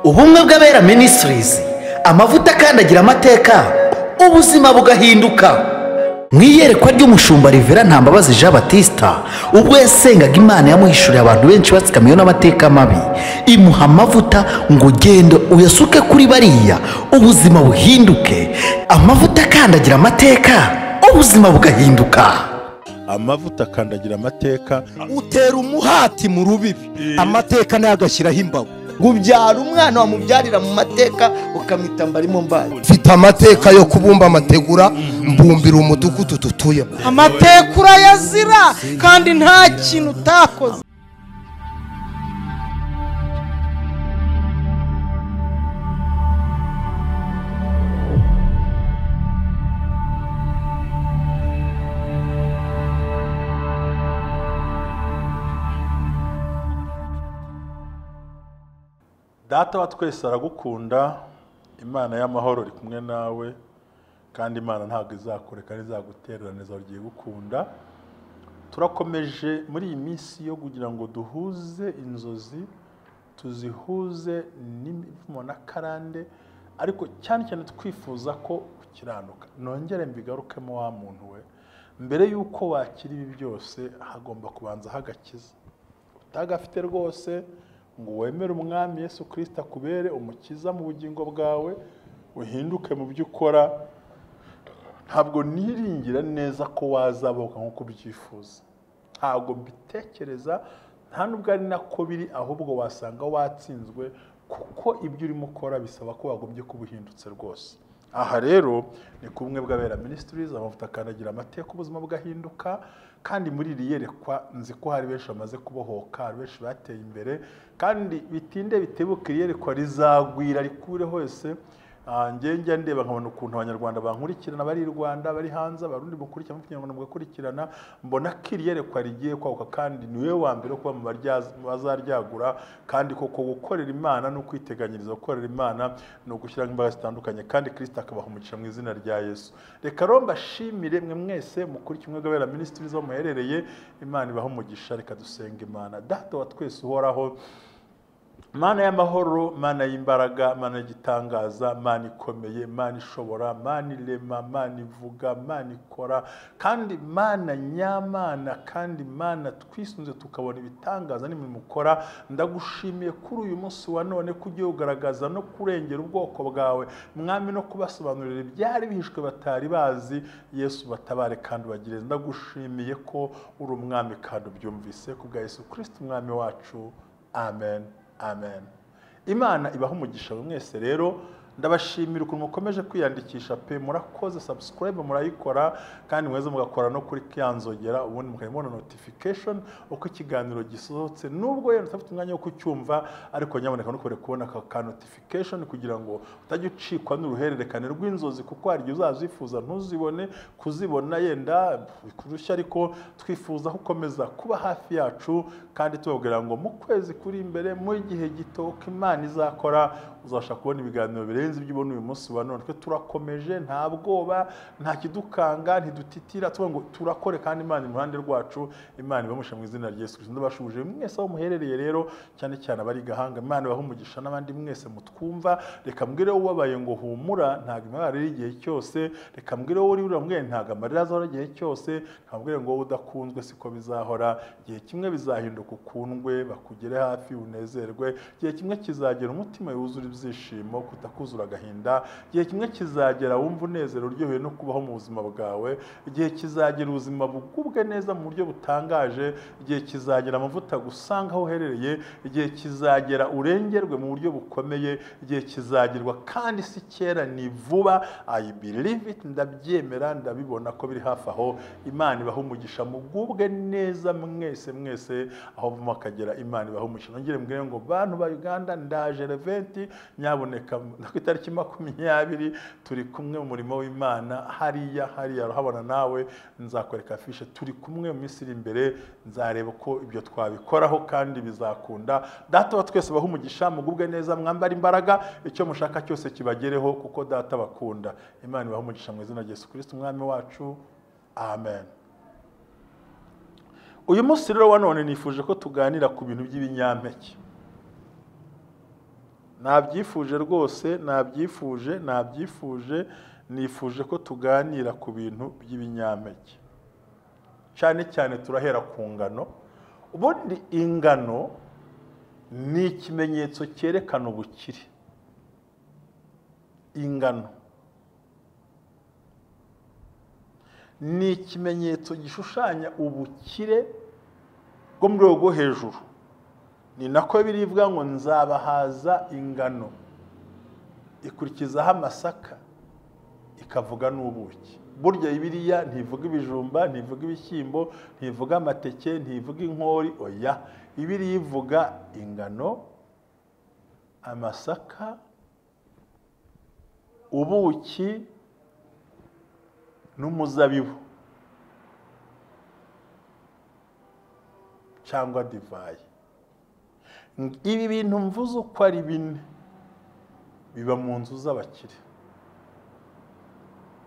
ubumwe bw'abera Ministries, amavuta akandagira amateka, ubuzima bugahinduka. Mwiyerekwa ry'umushumba Rivera Ntambabazi Jean Baptista ubwo yasengaga Imana yamuhishuriye abantu benshi batsikamiye n'amateka mabi, imuha amavuta ngo genda uyasuke kuri bariya ubuzima buhinduke. Amavuta akandagira amateka, ubuzima bugahinduka. Amavuta akandagira amateka, utera umuhati mu rubibi, amateka nayo agashyiraho imbago. Gubyara umwana wamubyarira mu mateka ukamita mbarimo mbaye. Mfite amateka yo kubumba amategura, mbumbira umudugudu tutuye. Amateka urayazira kandi nta kintu utakoze. Data wa twese aragukunda, Imana y'amahoro iri kumwe nawe, kandi Imana ntabwo izakureka izaguteraniriza ugiye gukunda. Turakomeje muri iyi minsi yo kugira ngo duhuze inzozi, tuzihuze n'imivumo na karande, ariko cyane cyane twifuza ko ukiranuka. Nongere mbigarukemo wa muntu we, mbere yuko wakira ibi byose hagomba kubanza hagakiza. Utagafite rwose ngo wemere umwami Yesu Kristo akubere umukiza mu bugingo bwawe, uhinduke mu byo ukora, ntabwo niringira neza ko wazaboka nkuko ubyifuza. Ntabwo mbitekereza, nta nubwo ari nako biri, ahubwo wasanga watsinzwe, kuko ibyo urimo ukora bisaba ko wagombye kubuhindutse rwose. Aha rero ni kumwe bw'abera Ministries, amavuta akandagira amateka, ubuzima bugahinduka. Kandi muri iri yerekwa nzi ko hari benshi bamaze kubohoka, hari benshi bateye imbere, kandi bitinde bitebuke iyerekwa rizagwira rikure hose. Njye ndeba nkabona ukuntu abanyarwanda bankurikirana, bari i Rwanda, bari hanze, abarundi mukurikirana, n'Abanyarwanda mugakurikirana, mbona ko iri yerekwa rigiye kwaguka, kandi niwe wa mbere kuba mu bazaryagura. Kandi koko gukorera Imana no kwiteganyiriza gukorera Imana no gushyira imbaraga zitandukanye, kandi Kristo akabaha umugisha mu izina rya Yesu. Reka rero mbashimire mwe mwese mukuri kimwe bw'abera Ministries aho muherereye. Imana ibaha umugisha. Reka dusenga Imana. Data wa twese uhoraho, Mana y'amahoro, Mana y'imbaraga, Mana y'igitangaza, Mana ikomeye, Mana ishobora, Mana irema, Mana ivuga, Mana ikora, kandi Mana nyamana, kandi Mana twisunze tukabona ibitangaza n'imirimo ukora. Ndagushimiye kuri uyu munsi wa none ko ugiye ugaragaza no kurengera ubwoko bwawe, Mwami, no kubasobanurira ibyari bihishwe batari bazi. Yesu batabare kandi ubagire. Ndagushimiye ko uri umwami kandi ubyumvise, kubwa Yesu Kristo umwami wacu. Amen. Amen. Imana ibaha umugisha mwese. Rero ndabashimira ukuntu mukomeje kwiyandikisha pe, murakoze, subscribe murayikora, kandi mweze mugakora no kuri kyanzogera, ubundi mukayibona notification uko ikiganiro gisohotse. Nubwo yenda utafite umwanya wo kucyumva, ariko nyaboneka no kubona ka notification kugira ngo utajya ucikwa n'uruhererekane rw'inzozi, kuko hari uzazifuza ntuzibone kuzibona yenda bikurushya. Ariko twifuza ko ukomeza kuba hafi yacu, kandi tubabwira ngo mu kwezi kuri imbere, mu gihe gito Imana izakora, uzashaka kubona ibiganiro birenze ibyo ubona uyu munsi wa none. Twe turakomeje, nta bwoba, nta kidukanga, ntidutitira, tuvuga ngo turakore, kandi Imana iruhande rwacu. Imana ibamusha mu izina rya Yesu Kristo. Ndabashubije mwese aho muherereye rero, cyane cyane abari Gahanga. Imana ibaha umugisha, n'abandi mwese mutwumva. Reka mbwire wowe ubabaye ngo humura, ntabwo imibabaro ari igihe cyose. Reka mbwire wowe uri uramubwire ntabwo amarira azahora igihe cyose. Reka mbwire ngo wowe udakunzwe siko bizahora. Igihe kimwe bizahinduka ukundwe, bakugere hafi unezerwe. Igihe kimwe kizagera umutima wuzura ibyishimo, kutakuzura agahinda. Igihe kimwe kizagera wumva unezero uryohewe no kubaho mu buzima bwawe. Igihe kizagera ubuzima bugubwe neza mu buryo butangaje. Igihe kizagera amavuta gusanga aho uherereye. Igihe kizagera urengerwe mu buryo bukomeye. Igihe kizagerwa kandi si kera, ni vuba. I believe it, ndabyemera, ndabibona ko biri hafi aho. Imana ibaha umugisha, mugubwe neza mwese mwese aho mukagera. Imana ibaha umugisha. Nongere mbwire ngo bantu ba Uganda, ndaje Remit, nyaboneka ku itariki 20 turi kumwe mu murimo w'Imana. hariya urahabona nawe, nzakwereka afishe. Turi kumwe mu minsi iri imbere, nzareba ko ibyo twabikoraho kandi bizakunda. Data wa twese baha umugisha, mugubwe neza, mwambara imbaraga, icyo mushaka cyose kibagereho, kuko Data bakunda. Imana ibaha umugisha mu izina rya Yesu Kristo umwami wacu. Amen. Uyu munsi rero wa none nifuje ko tuganira ku bintu by'ibinyampeke. nabyifuje rwose, nabyifuje nifuje ko tuganira ku bintu by'ibinyampeke cyane cyane turahera ku ngano. Ubundi ingano ni ikimenyetso cyerekana ubukire. Ingano ni ikimenyetso gishushanya ubukire bwo mu rwego rwo hejuru. Ni nako birivuga ngo nzabahaza ingano, ikurikizaho amasaka, ikavuga n'ubuki. Burya Bibiliya ntivuga ibijumba, ntivuga ibishyimbo, ntivuga amateke, ntivuga inkori, oya. Bibiliya ivuga ingano, amasaka, ubuki n'umuzabibu cyangwa divayi. Ibi bintu mvuze uko ari bine biba mu nzu z'abakire,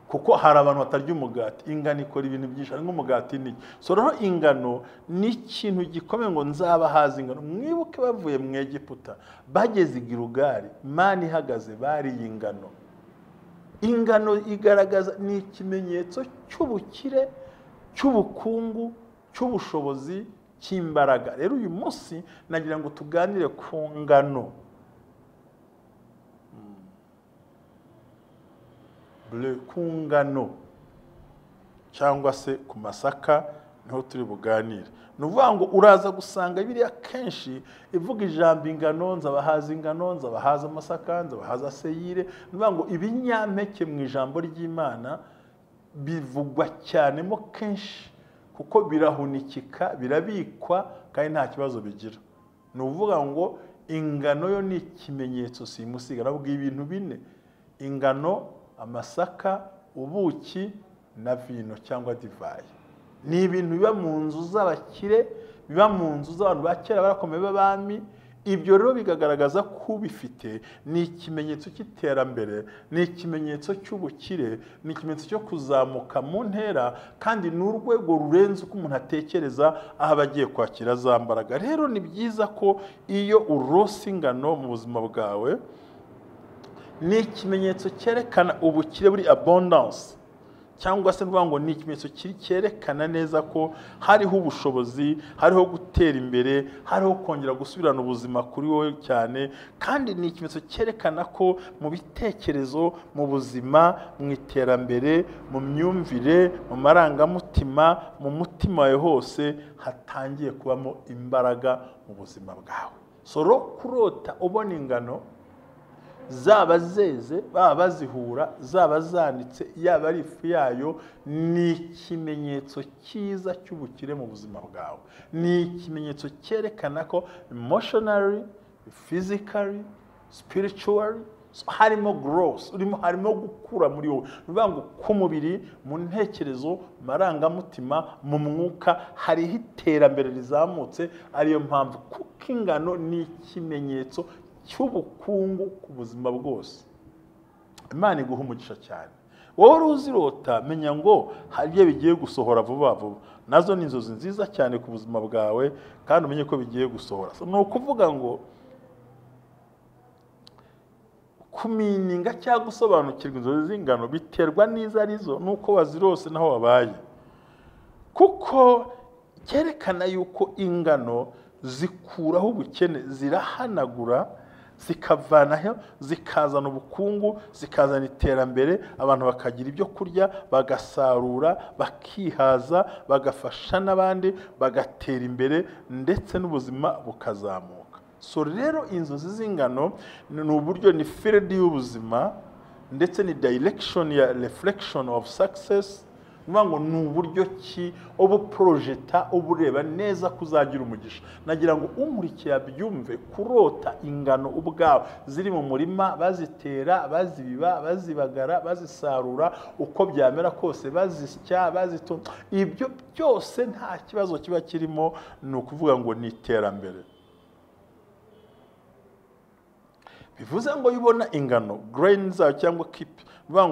kuko hari abantu batarya umugati. Ingano ikora ibintu byinshi, ari nk'umugati ni so. Rero ingano ni ikintu gikomeye ngo nzabahaza ingano. Mwibuke bavuye mu Egiputa bageze i Gilugari, Imana ihagaze, bariye ingano. Ingano igaragaza, ni ikimenyetso cy'ubukire, cy'ubukungu, cy'ubushobozi, cy'imbaraga. Rero uyu munsi nagira ngo tuganire ku ngano. Ku ngano cyangwa se ku masaka niho turi buganire. Ni ukuvuga ngo uraza gusanga biriya kenshi ivuga ijambo ingano, nzabahaza ingano, nzabahaza amasaka, nzabahaza seyire. Ni ukuvuga ngo ibinyampeke mu ijambo ry'Imana bivugwa cyane mo kenshi, kuko birahunikika, birabikwa kandi nta kibazo bigira. Ni ukuvuga ngo ingano yo ni ikimenyetso simusiga. Navuga ibintu bine: ingano, amasaka, ubuki na vino cyangwa divayi. Ni ibintu biba mu nzu z'abakire, biba mu nzu z'abantu ba kera barakomeye b'abami. Ibyo rero bigaragaza ko bifite, ni ikimenyetso cy'iterambere, ni ikimenyetso cy'ubukire, ni ikimenyetso cyo kuzamuka mu ntera, kandi ni urwego rurenze uko umuntu atekereza aho aba agiye kwakira za mbaraga. Rero ni byiza ko iyo urose ingano mu buzima bwawe, ni ikimenyetso cyerekana ubukire buri abundance, cyangwa se ngo ni ikimenyetso cyerekana neza ko hariho ubushobozi, hariho gutera imbere, hariho kongera gusubirana ubuzima kuri wowe cyane. Kandi ni ikimenyetso cyerekana ko mu bitekerezo, mu buzima, mu iterambere, mu myumvire, mu marangamutima, mu mutima wawe hose hatangiye kubamo imbaraga mu buzima bwawe. So kurota ubona ingano, zaba zeze, baba bazihura, zaba zanitse, yaba ari ifu yayo, ni ikimenyetso cyiza cy'ubukire mu buzima bwawe. Ni ikimenyetso cyerekana ko emotionally, physically, spiritually harimo growth, harimo gukura muri wowe. Bivuga ngo ku mubiri, mu ntekerezo, marangamutima, mu mwuka hariho iterambere rizamutse. Ariyo mpamvu kuko ingano ni ikimenyetso cy'ubukungu ku buzima bwose. Imana iguhe umugisha cyane. Wowe uzirota, menya ngo hari ibyo bigiye gusohora vuba vuba. Nazo ni inzozi nziza cyane ku buzima bwawe, kandi umenye ko bigiye gusohora. Ni ukuvuga ngo kumininga cyangwa gusobanukirwa inzozi z'ingano biterwa n'izo arizo, nuko wazirose naho wabaye. Kuko cyerekana yuko ingano zikuraho ubukene, zirahanagura, zikavanaho, zikazana ubukungu, zikazana iterambere. Abantu bakagira ibyo kurya, bagasarura, bakihaza, bagafasha n'abandi, bagatera imbere, ndetse n'ubuzima bukazamuka. So rero inzozi z'ingano ni uburyo, ni field y'ubuzima, ndetse ni direction ya reflection of success. Ngo ni uburyo ki ubu projecta, ubureba neza kuzagira umugisha. Nagira ngo umurikiye abyumve, kurota ingano ubwawe ziri mu murima, bazitera, bazibiba, bazibagara, bazisarura, uko byamera kose, bazisya, bazituma, ibyo byose nta kibazo kiba kirimo. Ni ukuvuga ngo ni iterambere. Bivuze ngo yibona ingano grains cyangwa keep,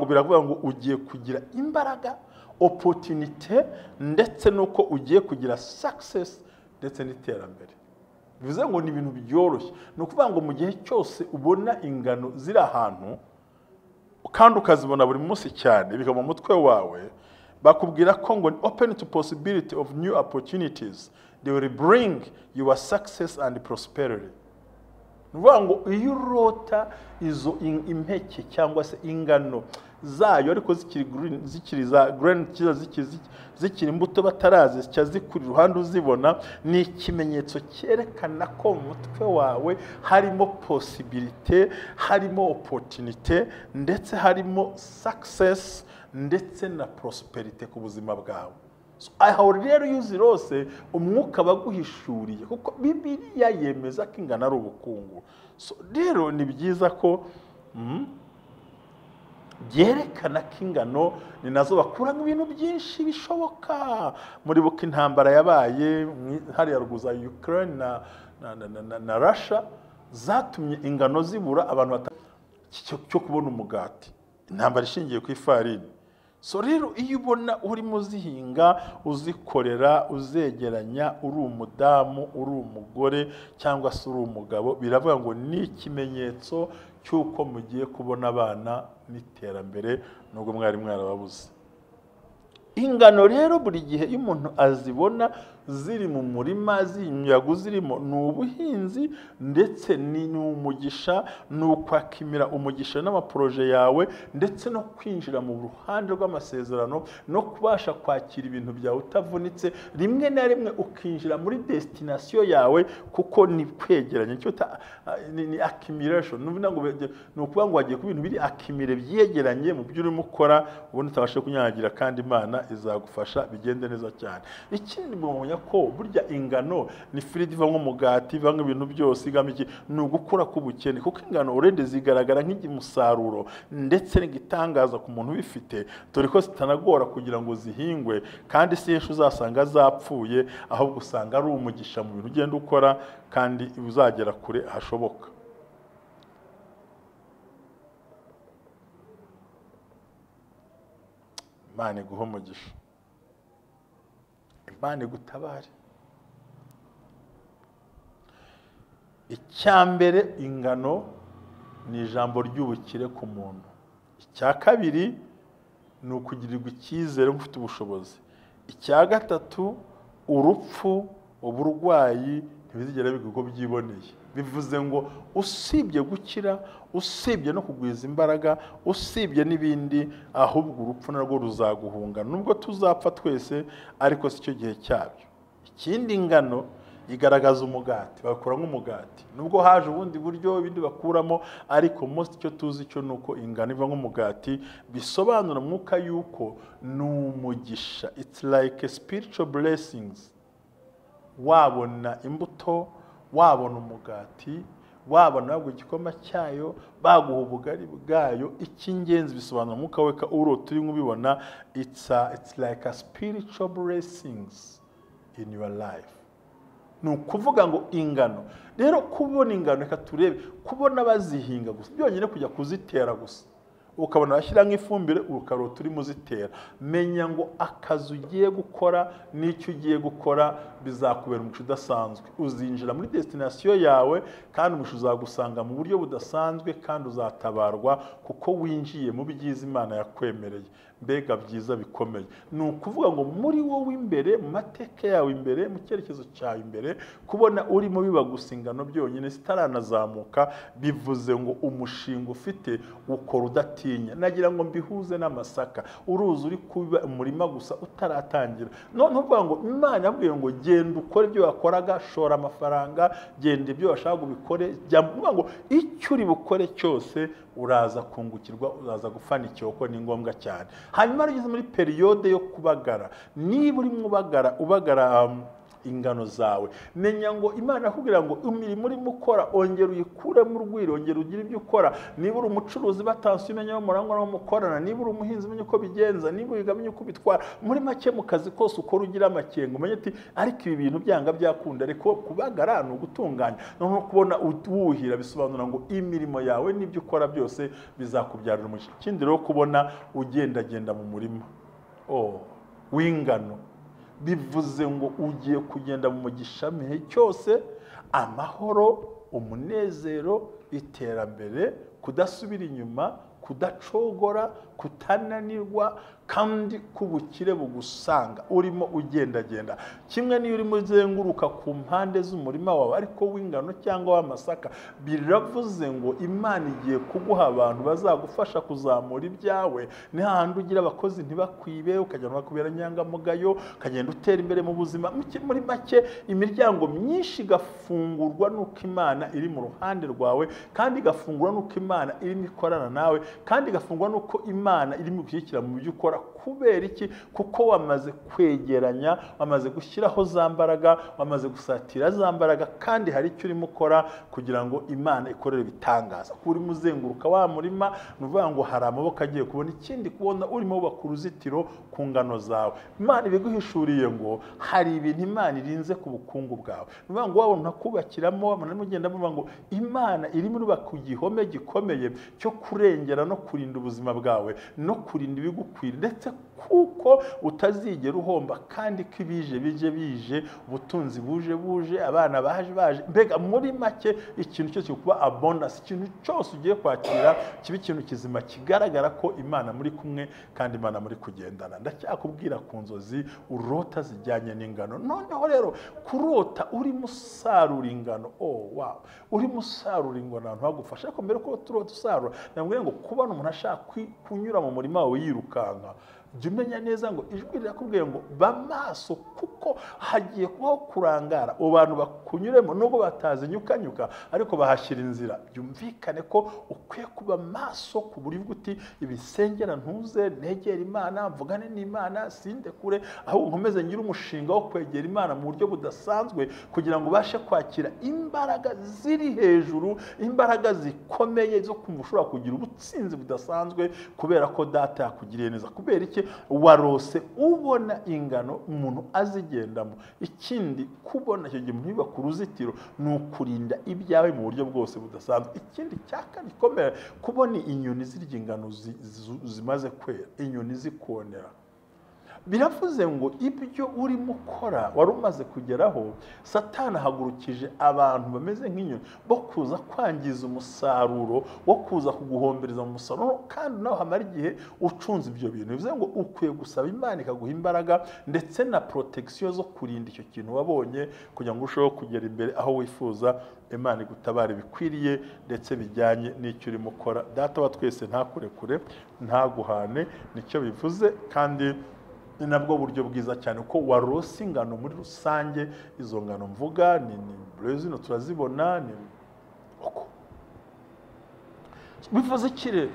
biravuga ngo ugiye kugira imbaraga, opportunity, ndetse nuko ugiye kugira success ndetse n'iterambere. bivuze ngo ni ibintu byoroshye. Ni ukuvuga ngo mu gihe cyose ubona ingano ziri ahantu kandi ukazibona buri munsi cyane bikaba mu mutwe wawe, bakubwira ko ngo open to possibility of new opportunities, they will bring your success and prosperity. Nuvuga ngo iyo urota izo impeke cyangwa se ingano zayo ariko zikiri za green zikiri imbuto batarazi cyazikuri ruhande uzibona, ni ikimenyetso cyerekana ko mu mutwe wawe harimo possibility, harimo opportunity, ndetse harimo success ndetse na prosperity ku buzima bwawe. Aho rero iyo uzirose umwuka baguhishuriye, kuko Bibiliya yemeza ko ingano ari ubukungu. Rero ni byiza ko byerekana ko ingano ni nazo bakuramo ibintu byinshi bishoboka. Muri buka intambara yabaye hariya ruguru ya Ukraine na Russia zatumye ingano zibura abantu cyo kubona umugati. Intambara ishingiye ku ifarini. Rero iyo ubona urimo uzihinga, uzikorera, uzegeranya, uri umudamu, uri umugore cyangwa se uri umugabo, biravuga ngo ni ikimenyetso cy'uko mugiye kubona abana n'iterambere nubwo mwari mwarababuze. Ingano rero buri gihe iyo umuntu azibona ziri mu murima, z'imiyagu zirimo, ni ubuhinzi ndetse ni umugisha, ni ukwakimira umugisha n'amaproje yawe, ndetse no kwinjira mu ruhande rw'amasezerano no kubasha kwakira ibintu byawe utavunitse, rimwe na rimwe ukinjira muri destination yawe, kuko ni kwegeranya cyo ni accumulation. Ni ukuvuga ngo wagiye ku bintu biri accumulate byegeranye mu byo urimo ukora, ubundi utabasha kunyagira, kandi Imana izagufasha bigende neza cyane. Ikindi mumenya ko burya ingano ni free diva nk'umugati, banga ibintu byose igamije ni ugukura k'ubukene, kuko ingano urende zigaragara nk'igimusaruro ndetse n'igitangaza ku muntu bifite, dore ko zitanagora kugira ngo zihingwe, kandi si henshi uzasanga zapfuye, ahubwo usanga ari umugisha mu bintu ugenda ukora kandi uzagera kure hashoboka. Imana iguhe umugisha, Imana igutabare. Icyambere, ingano ni ijambo ry'ubukire ku muntu. Icya kabiri ni ukugirirwa icyizere ufite ubushobozi. Icya gatatu, urupfu, uburwayi ntibizigera bigo byiboneye. Bivuze ngo usibye gukira, usibye no kugwiza imbaraga, usibye n'ibindi, ahubwo urupfu narwo ruzaguhunga. Nubwo tuzapfa twese, ariko si cyo gihe cyabyo. Ikindi, ingano igaragaza umugati, bakora nk'umugati. Nubwo haje ubundi buryo ibindi bakuramo, ariko most cyo tuzi cyo nuko ingano iva nk'umugati, bisobanura mwuka yuko ni umugisha. It's like a spiritual blessings. Wabona imbuto, wabona umugati, wabona nabwo igikoma cyayo, baguha ubugari bwayo, icy'ingenzi bisobanura mwuka weka urota uri nk'ubibona. It's like a spiritual blessings in your life. Ni ukuvuga ngo ingano rero, kubona ingano, reka turebe, kubona bazihinga gusa byonyine, kujya kuzitera gusa ukabona bashyira nk'ifumbire, ukarota urimo uzitera, menya ngo akazi ugiye gukora n'icyo ugiye gukora bizakubera umugisha udasanzwe. Uzinjira muri destination yawe, kandi umugisha uzagusanga mu buryo budasanzwe, kandi uzatabarwa kuko winjiye mu byiza Imana yakwemereye. Mbega byiza bikomeye. Ni ukuvuga ngo muri wowe imbere, mu mateka yawe imbere, mu cyerekezo cyawe imbere, kubona urimo biba gusa ingano byonyine zitaranazamuka, bivuze ngo umushinga ufite ukora udatinya. Nagira ngo mbihuze n'amasaka, uruzi uri kuba umurima gusa utaratangira. None uvuga ngo Imana yabwiye ngo genda ukore ibyo wakoraga, shora amafaranga, genda ibyo washaka ubikore, uvuga ngo icyo uri bukore cyose uraza kungukirwa, uraza gufana icyoko, ni ngombwa cyane. Hanyuma ugeze muri periode yo kubagara, niba urimo ubagara ingano zawe, menya ngo Imana akubwira ngo imirimo urimo ukora ongera uyikuremo urwiro, ongera ugire ibyo ukora. Niba uri umucuruzi batansi umenya aho murangwa no mukorana, niba uri umuhinzi umenya uko bigenza, niba wigamenya uko bitwara, muri make mu kazi kose ukora ugira amakenga, umenye ati ariko ibi bintu byanga byakunda. Ariko kubagara ni ugutunganya, no kubona uwuhira bisobanura ngo imirimo yawe n'ibyo ukora byose bizakubyarira umugisha. Ikindi rero, kubona ugendagenda mu murima w'ingano, bivuze ngo ugiye kugenda mu mugisha mihe cyose, amahoro, umunezero, iterambere, kudasubira inyuma, kudacogora, kutananirwa, kandi kubukire bugusanga urimo ugendagenda. Kimwe niyo urimo uzenguruka ku mpande z'umurima wawe ariko w'ingano cyangwa w'amasaka, biravuze ngo Imana igiye kuguha abantu bazagufasha kuzamura ibyawe. Ni hahandi ugira abakozi ntibakwibe, ukajya bakubera nyangamugayo, ukagenda utera imbere mu buzima. Muri make imiryango myinshi igafungurwa nuko Imana iri mu ruhande rwawe, kandi igafungurwa nuko Imana irimo ikorana nawe, kandi igafungurwa nuko Imana irimo gushyigikira mu byo ukora. Kubera iki? Kuko wamaze kwegeranya, wamaze gushyiraho za mbaraga, wamaze gusatira za mbaraga, kandi hari icyo urimo ukora kugira ngo Imana ikorere ibitangaza. Kuri muzenguruka wa murima, nuvuga ngo hari amaboko agiye kubona ikindi, kubona urimo wubaka uruzitiro ku ngano zawe. Imana ibiguhishuriye ngo hari ibintu Imana irinze ku bukungu bwawe. Nuvuga ngo wabona kubakiramo, mugenda muvuga ngo Imana irimo irubaka ku gihome gikomeye cyo kurengera no kurinda ubuzima bwawe no kurinda ibigukwira, ndetse kuko utazigera uhomba, kandi ko ibije bije, ubutunzi buje, abana baje, mbega muri make ikintu cyose kuba abundance, ikintu cyose ugiye kwakira kiba ikintu kizima, kigaragara ko Imana muri kumwe kandi Imana muri kugendana. Ndacyakubwira ku nzozi urota zijyanye n'ingano. Noneho rero kurota uri musarura ingano, wow, uri musarura ingano ahantu hagufasha. Ariko mbere ko turota usarura, ndamubwira ngo kubona umuntu ashaka kunyura mu murima wawe yirukanka, jya umenya neza ngo ijwi rirakubwiye ngo ba maso, kuko hagiye kubaho kurangara. Abo bantu bakunyuremo nubwo batazinyukanyuka ariko bahashyira inzira. Byumvikane ko ukwiye kuba maso ku buryo uti ibisengera ntuze, negera Imana, mvugane n'Imana, sinde kure, aho nkomeze ngira umushinga wo kwegera Imana mu buryo budasanzwe, kugira ngo ubashe kwakira imbaraga ziri hejuru, imbaraga zikomeye zo kumva ushobora kugira ubutsinzi budasanzwe, kubera ko data yakugiriye neza. Kubera iki? Warose ubona ingano umuntu azigendamo. Ikindi, kubona icyo gihe umuntu yubaka uruzitiro ni ukurinda ibyawe mu buryo bwose budasanzwe. Ikindi cyaka gikomeye, kubona inyoni zirya ingano zimaze kwera, inyoni zikonera. Biravuze ngo ibyo urimo ukora wari umaze kugeraho, Satani ahagurukije abantu bameze nk'inyoni bo kuza kwangiza umusaruro, wo kuza kuguhombereza mu musaruro, kandi nawe hamara igihe ucunze ibyo bintu. Bivuze ngo ukwiye gusaba Imana ikaguha imbaraga ndetse na protection zo kurinda icyo kintu wabonye, kugira ngo urusheho kugera imbere aho wifuza. Imana igutabara bikwiriye ndetse bijyanye n'icyo urimo ukora. Data wa twese ntakurekure, ntaguhane, nicyo bivuze. Kandi ni nabwo buryo bwiza cyane ko warose ingano muri rusange. Izo ngano mvuga ni zino turazibona, ni uko bivuze kire.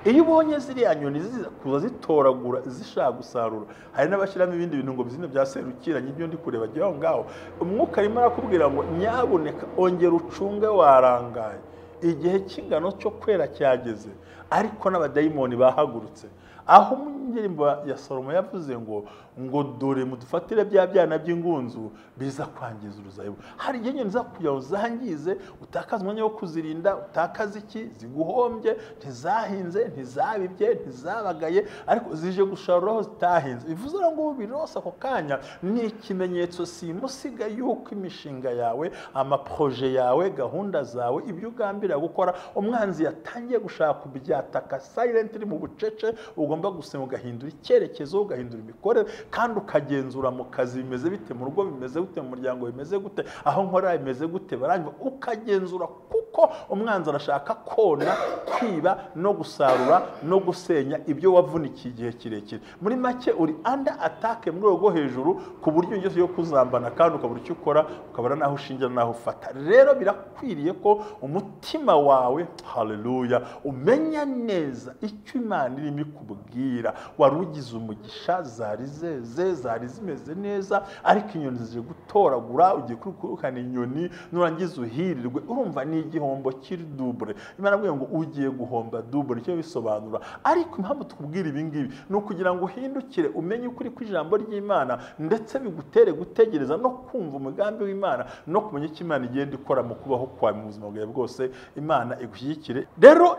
Iyo ubonye ziriya nyoni ziza kuza zitoragura zishaka gusarura, hari n'abashyiramo ibindi bintu ngo bizine byaserukiranye ibyo ndi kureba aho ngaho. Umwuka arimo arakubwira ngo nyaboneka ongera ucunge, warangaye, igihe cy'ingano cyo kwera cyageze. Ariko n'abadayimoni bahagurutse, aho mu ndirimbo ya Salomo yavuze ngo dore mudufatire bya byana by'ingunzu biza kwangiza uruzabibu. Hari igihe nyine kugira ngo zangize, utakaza umwanya wo kuzirinda, utakaza iki, ziguhombye, ntizahinze, ntizabibye, ntizabagaye, ariko zije gusarura aho zitahinze. Bivuze ngo birose ako kanya ni ikimenyetso simusiga yuko imishinga yawe, amaproje yawe, gahunda zawe, ibyo ugambira gukora, umwanzi yatangiye gushaka kubyataka silently mu bucece. Ugomba gusenga, ugahindura icyerekezo, ugahindura imikorere, kandi ukagenzura mu kazi bimeze bite, mu rugo bimeze gute, mu muryango bimeze gute, aho nkora bimeze gute, baranywa ukagenzura, kuko umwanzi arashaka kona, kwiba no gusarura no gusenya ibyo wavunikiye igihe kirekire. Muri make uri under attack mu rwego hejuru, ku buryo ingeso yo kuzambana, kandi ukabura icyo ukora, ukabara naho ushingira naho ufata. Rero birakwiriye ko umutima wawe, haleluya, umenya neza icyo Imana irimo ikubwira. Wari ugize umugisha, zari zeze, zari zimeze neza, ariko inyoni zije gutoragura, ugiye kurukana inyoni, nurangiza uhirirwe. Urumva ni igihombo kiri double. Imana avuga ngo ugiye guhomba double, icyo bisobanura. Ariko impamvu tukubwira ibi ngibi ni ukugira ngo uhindukire, umenye ukuri kw'ijambo ry'Imana, ndetse bigutere gutegereza no kumva umugambi w'Imana, no kumenya icyo Imana igenda ikora mu kubaho kwawe mu buzima bwawe bwose. Imana igushyigikire. Rero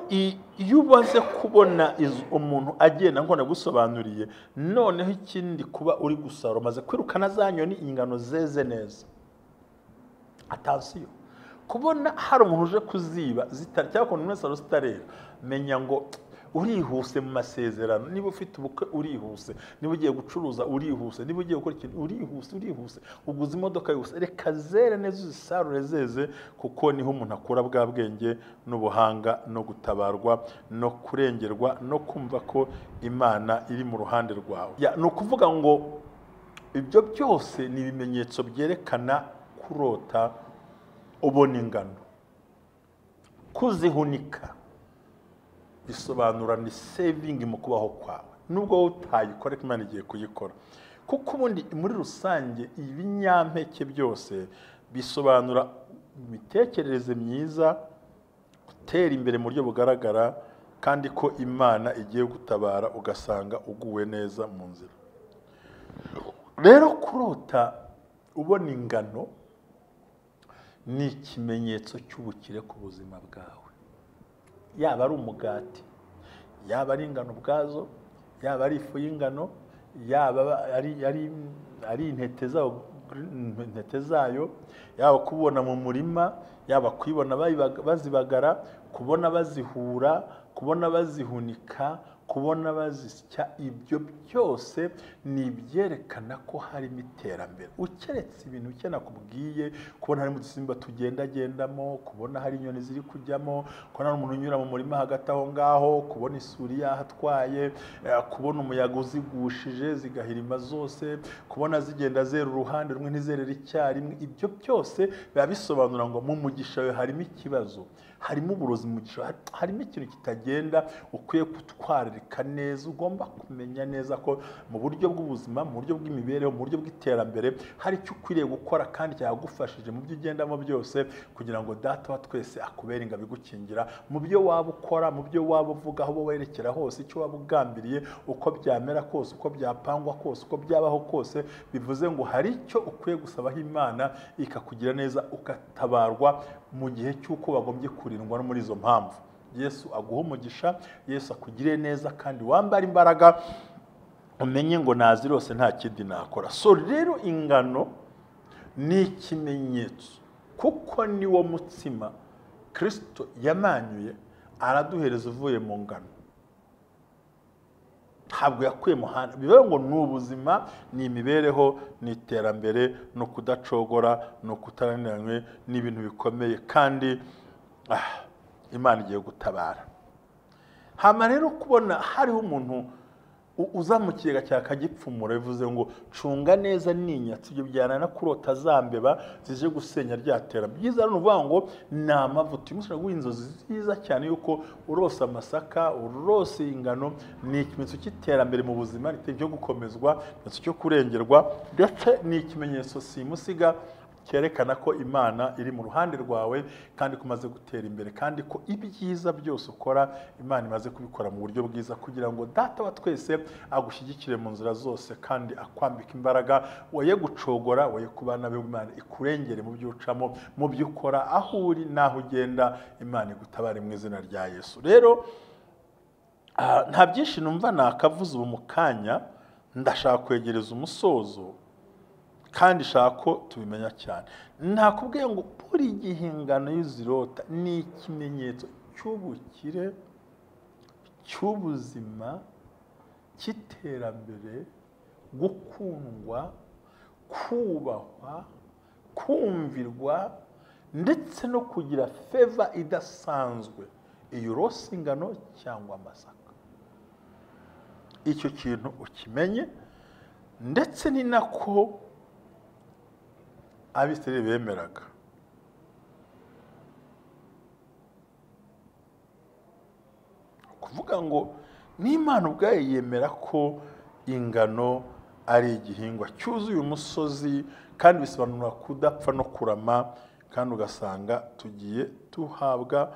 iyo ubaze kubona umuntu agenda ngo nagusobanuriye, noneho ikindi kuba uri gusarura, maze kwirukana za nyoni, ingano zeze neza. Attention, kubona hari umuntu uje kuziba zitari cyangwa umuntu wese arusitarera, menya ngo urihuse mu masezerano. Niba ufite ubukwe urihuse, niba ugiye gucuruza urihuse, niba ugiye gukora ikintu urihuse, uguze imodoka yose, reka zere neza uzisarure zeze, kuko niho umuntu akura bwa bwenge n'ubuhanga no gutabarwa no kurengerwa no kumva ko Imana iri mu ruhande rwawe. Ni ukuvuga ngo ibyo byose ni ibimenyetso byerekana kurota ubona ingano. Kuzihunika bisobanura ni saving mu kubaho kwawe, nubwo wowe utayikora Imana igiye kuyikora. Kuko ubundi muri rusange ibinyampeke byose bisobanura imitekerereze myiza, gutera imbere mu buryo bugaragara, kandi ko Imana igiye gutabara ugasanga uguwe neza mu nzira. Rero kurota ubona ingano ni ikimenyetso cy'ubukire ku buzima bwawe. Yaba ari umugati, yaba ari ingano ubwazo, yaba ari ifu y'ingano, yaba ari intete zayo, yaba kubona mu murima, yaba kwibona bazibagara, kubona bazihura, kubona bazihunika, kubona bazisya. Ibyo byose ni ibyerekana ko harimo iterambere. Ukeretse ibintu ukena kubwiye, kubona harimo udusimba tugendagendamo, kubona hari inyoni ziri kujyamo, kubona umuntu unyura mu murima hagati aho ngaho, kubona isuri yahatwaye, kubona umuyaga uzigushije zigahirima zose, kubona zigenda zera uruhande rumwe ntizerere icyarimwe. Ibyo byose biba bisobanura ngo mu mugisha we harimo ikibazo, harimo uburozi mu mugisha, harimo ikintu kitagenda, ukwiye gutwararika neza. Ugomba kumenya neza ko mu buryo bw'ubuzima, mu buryo bw'imibereho, mu buryo bw'iterambere hari icyo ukwiriye gukora kandi cyagufashije mu byo ugendamo byose, kugira ngo Data wa twese akubere ingabo igukingira mu byo waba ukora, mu byo waba uvuga, aho werekera hose, icyo waba ugambiriye, uko byamera kose, uko byapangwa kose, uko byabaho kose. Bivuze ngo hari icyo ukwiye gusabaho Imana ikakugira neza, ukatabarwa mu gihe cy'uko bagombye kurindwa no muri izo mpamvu. Yesu aguhe umugisha, Yesu akugire neza, kandi wambara imbaraga, umenye ngo nazirose nta kindi nakora. So rero ingano ni ikimenyetso, kuko ni wo mutsima Kristo yamanyuye araduhereza uvuye mu ngano. Ntabwo yakuye mu handi. Bivuga ngo ni ubuzima, ni imibereho, ni iterambere, no kudacogora, no kutaraniranywe, ni ibintu bikomeye, kandi Imana igiye gutabara. Hama rero kubona hariho umuntu uza mu kigega cya kagipfumura, bivuze ngo cunga neza ninyatsi. Ibyo byana na kurota zambeba zije gusenya ryatera. Byiza rero uvuga ngo ni amavuta. Uyu munsi naguha inzozi nziza cyane yuko urose amasaka, urose ingano. Ni ikimenyetso cy'iterambere mu buzima, cyo gukomezwa, ikimenyetso cyo kurengerwa, ndetse ni ikimenyetso simusiga cyerekana ko Imana iri mu ruhande rwawe, kandi kumaze gutera imbere, kandi ko ibyiza byose ukora Imana imaze kubikora mu buryo bwiza, kugira ngo Data wa twese agushyigikire mu nzira zose, kandi akwambika imbaraga, woye gucogora, woye kubana be. Imana ikurengere mu byo ucamo, mu byo ukora, aho uri naho ugenda. Imana igutabare mu izina rya Yesu. Rero nta byinshi numva nakavuze ubu mu kanya, ndashaka kwegereza umusozo, kandi shaka ko tubimenya cyane. Nakubwiye ngo buri gihe ingano y'uzirota ni ikimenyetso cy'ubukire, cy'ubuzima, cy'iterambere, gukundwa, kubahwa, kumvirwa, ndetse no kugira favor idasanzwe iyo urose ingano cyangwa amasaka. Icyo kintu ukimenye, ndetse ni nako Abisirayeli bemeraga. Kuvuga ngo n'Imana ubwayo yemera ko ingano ari igihingwa cyuzuye umusozi, kandi bisobanura kudapfa no kurama, kandi ugasanga tugiye tuhabwa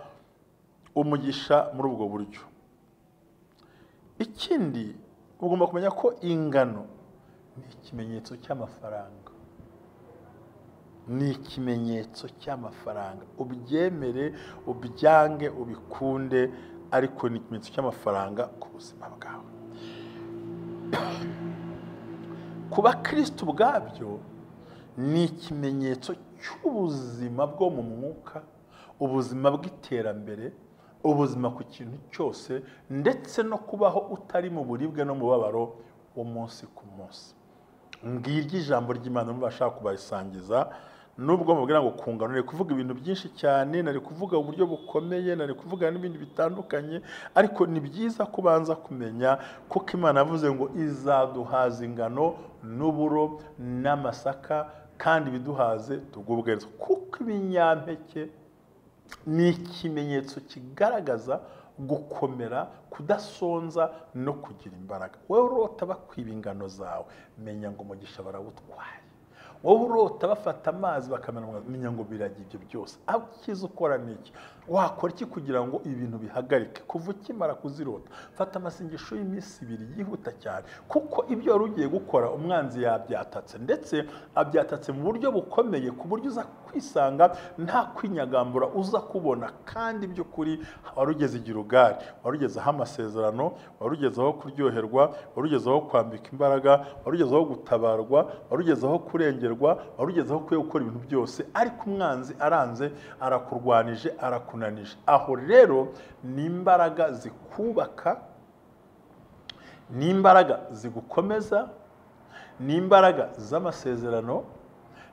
umugisha muri ubwo buryo. Ikindi ugomba kumenya ko ingano ni ikimenyetso cy'amafaranga. Ni ikimenyetso cy'amafaranga. Ubyemere, ubyange, ubikunde, ariko ni ikimenyetso cy'amafaranga ku buzima bwawe. Kuba Kristo ubwabyo ni ikimenyetso cy'ubuzima bwo mu mwuka, ubuzima bw'iterambere, ubuzima ku kintu cyose, ndetse no kubaho utari mu buribwe no mu mubabaro w'umunsi ku munsi. Ngiryo ijambo ry'Imana mubashaka kubarisangiza. Nubwo mubwira ngo kungana, nari kuvuga ibintu byinshi cyane, nari kuvuga uburyo bukomeye, nari kuvuga n'ibindi bitandukanye, ariko ni byiza kubanza kumenya kuko Imana yavuze ngo izaduhaza ingano n'uburo n'amasaka, kandi biduhaze tugubwe neza. Kuko ibinyampeke ni ikimenyetso kigaragaza gukomera, kudasonza no kugira imbaraga. Wowe urota bakwiba ingano zawe, menya ngo umugisha barawutwaye. Wowe urota bafata amazi bakamena, menya ngo birajya ibyo byose. Aho kiza ukora niki? Wakora iki kugira ngo ibintu bihagarike? Kuva ukimara kuzirota, fata amasengesho y'iminsi 2 yihuta cyane, kuko ibyo wari ugiye gukora umwanzi yabyatatse, ndetse abyatatse mu buryo bukomeye, ku buryo uza kwisanga nta kwinyagambura uza kubona. Kandi by'ukuri wari ugeze igirugari, wari ugezeho amasezerano, wari ugezeho kuryoherwa, wari ugezeho kwambika imbaraga, wari ugezeho gutabarwa, wari ugezeho kurengerwa, wari ugezeho gukora ibintu byose, ariko umwanzi aranze, arakurwanije, arakunanije. Aho rero ni imbaraga zikubaka, ni imbaraga zigukomeza, ni imbaraga z'amasezerano,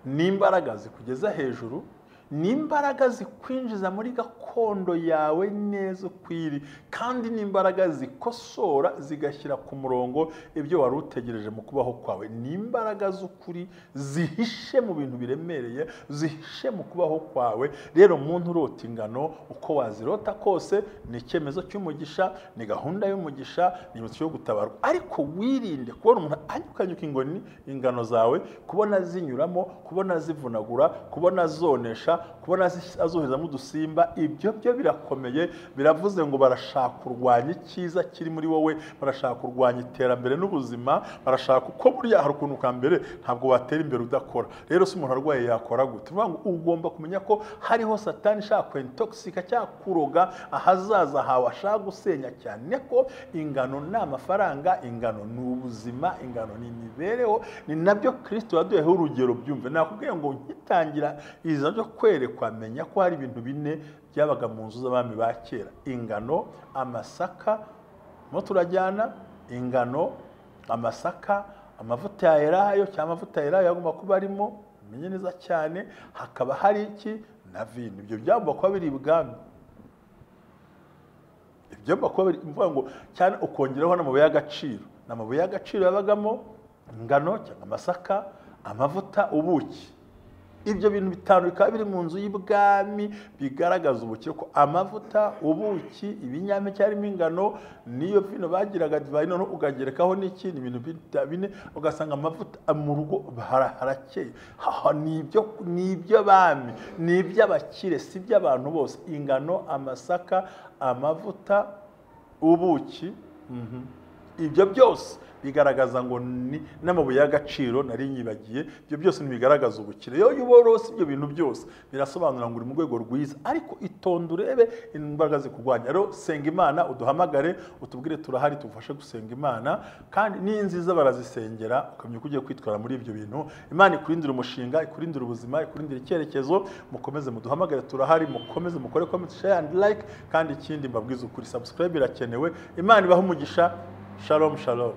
ni imbaraga zikugeza hejuru, ni imbaraga zikwinjiza muri gakondo yawe neza ukwiri, kandi ni imbaraga zikosora zigashyira ku murongo ibyo wari utegereje mu kubaho kwawe. Ni imbaraga z'ukuri zihishe mu bintu biremereye, zihishe mu kubaho kwawe. Rero muntu urota ingano, uko wazirota kose, ni icyemezo cy'umugisha, ni gahunda y'umugisha, ni imitsi yo gutabarwa. Ariko wirinde kubona umuntu anyukanyuka ingano zawe, kubona zinyuramo, kubona zivunagura, kubona zonesha, kubona azohezamo udusimba. Ibyo byo birakomeye. Biravuze ngo barashaka kurwanya icyiza kiri muri wowe, barashaka kurwanya iterambere n'ubuzima, barashaka uko buriya hari ukuntu ka mbere ntabwo watera imbere udakora. Rero si umuntu arwaye yakora gute? Ngo ugomba kumenya ko hariho satani ishaka kwintoxika cyangwa kuroga ahazaza hawe, ashaka gusenya cyane. Ko ingano ni amafaranga, ingano ni ubuzima, ingano ni imibereho. Ni nabyo Kristo yaduheho urugero. Byumve nakubwiye ngo nkitangira iza byo kwerekwa, menya ko hari ibintu 4 byabaga mu nzu z'abami ba kera: ingano, amasaka, mo turajyana ingano, amasaka, amavuta ya elayo cyangwa amavuta ya elayo yagomba kuba arimo, menye neza cyane. Hakaba hari iki na vino. Ibyo byagomba kuba biri ibwami. Ibyo byagomba kuba biri, mvuga ngo cyane ukongeraho n'amabuye y'agaciro. N'amabuye y'agaciro yabagamo ingano cyangwa amasaka, amavuta, ubuki. Ibyo bintu 5 bikaba biri mu nzu y'ibwami bigaragaza ubukire. Ko amavuta, ubuki, ibinyampeke harimo ingano, niyo vino bagiraga divayi, none ugagerekaho n'iki, ni ibintu 4, ugasanga amavuta mu rugo harakeye. Nibyo bami, nibyo abakire, si by'abantu bose. Ingano, amasaka, amavuta, ubuki, ibyo byose bigaragaza ngo ni n'amabuye y'agaciro nari nyibagiye. Ibyo byose nibigaragaza ubukire. Yo yuborose ibyo bintu byose birasobanura ngo uri mu rwego rwiza. Ariko itonde urebe imbaraga zikugwanya. Rero senga Imana, uduhamagare, utubwire turahari, tufashe gusenga Imana. Kandi ni nziza barazisengera, ukamenya uko ugiye kwitwara muri ibyo bintu. Imana ikurindira umushinga, ikurindira ubuzima, ikurindira icyerekezo. Mukomeze muduhamagare, turahari. Mukomeze mukore comment, share and like. Kandi ikindi mbabwiza ukuri, subscribe irakenewe. Imana ibahe umugisha. Shalom shalom.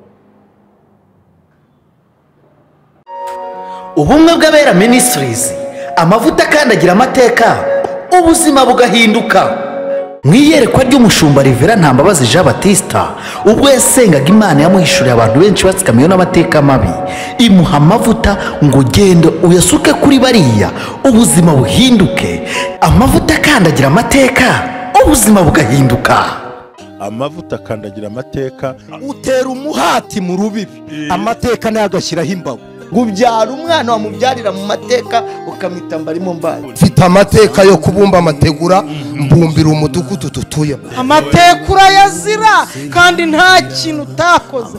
Ubumwe bw'abera Ministries, amavuta akandagira amateka, ubuzima bugahinduka. Mwiyerekwa ry'umushumba Rivera Ntambabazi Jean Baptiste, ubwo yasengaga Imana yamuhishuriye abantu benshi batsikamiye n'amateka mabi, imuha amavuta ngo gende uyasuke kuri bariya, ubuzima buhinduke. Amavuta akandagira amateka, ubuzima bugahinduka. Amavuta akandagira amateka, utera umuhati mu rubibi, amateka nayo agashyiraho imbago. Gubyara umwana wamubyarira mu mateka ukamita mbarimo mbaye. Mfite amateka yo kubumba amategura, mbumbira umudugudu tutuyemo. Amateka urayazira kandi nta kintu utakoze.